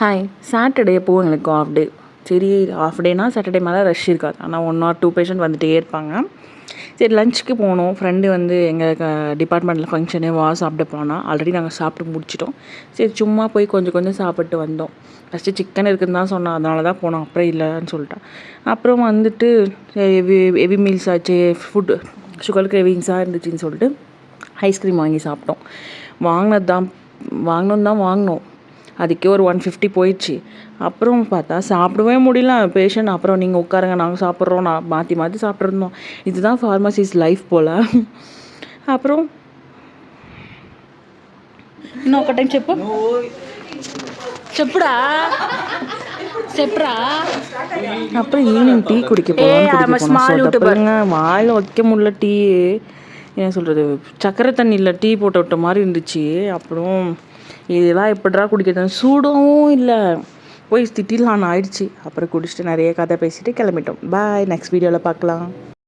Hi. Saturday எப்போவும் எங்களுக்கு of டே. சரி, ஆஃப் டேனா சாட்டர்டே மேலே ரஷ் இருக்காது. ஆனால் 1 or 2 பேஷண்ட் வந்துகிட்டே இருப்பாங்க. சரி, லஞ்சுக்கு போனோம். ஃப்ரெண்டு வந்து எங்கள் டிபார்ட்மெண்ட்டில் ஃபங்க்ஷனு சாப்பிட போனால் ஆல்ரெடி நாங்கள் சாப்பிட்டு முடிச்சிட்டோம். சரி, சும்மா போய் கொஞ்சம் கொஞ்சம் சாப்பிட்டு வந்தோம். ஃபஸ்ட்டு சிக்கன் இருக்குதுன்னு தான் சொன்னோம், அதனால தான் போனோம். அப்புறம் இல்லைன்னு சொல்லிட்டேன். அப்புறம் வந்துட்டு ஹெவி மீல்ஸ் ஆச்சு, ஃபுட்டு சுகர் கிரேவிங்ஸாக இருந்துச்சுன்னு சொல்லிட்டு ஐஸ்கிரீம் வாங்கி சாப்பிட்டோம். வாங்கினோம். அதுக்கே ஒரு 150 போயிடுச்சு. அப்புறம் பார்த்தா சாப்பிடவே முடியல பேஷண்ட். அப்புறம் நீங்கள் உட்காருங்க, நாங்கள் சாப்பிட்றோம். மாற்றி மாற்றி சாப்பிட்ருந்தோம். இதுதான் ஃபார்மசிஸ் லைஃப் போல். அப்புறம் இன்னும் ఒక டைம் చెప్పురా. அப்புறம் ஈவினிங் டீ குடிக்க போனோம். வாயில் வைக்க முடியல டீ. என்ன சொல்கிறது, சக்கரை தண்ணியில் டீ போட்டு விட்ட மாதிரி இருந்துச்சு. அப்புறம் இதெல்லாம் எப்படிடா குடிக்கிறது, சூடவும் இல்லை, போய் திட்டிலான்னு ஆயிடுச்சு. அப்புறம் குடிச்சிட்டு நிறைய கதை பேசிட்டு கிளம்பிட்டோம். பாய், நெக்ஸ்ட் வீடியோவில் பார்க்கலாம்.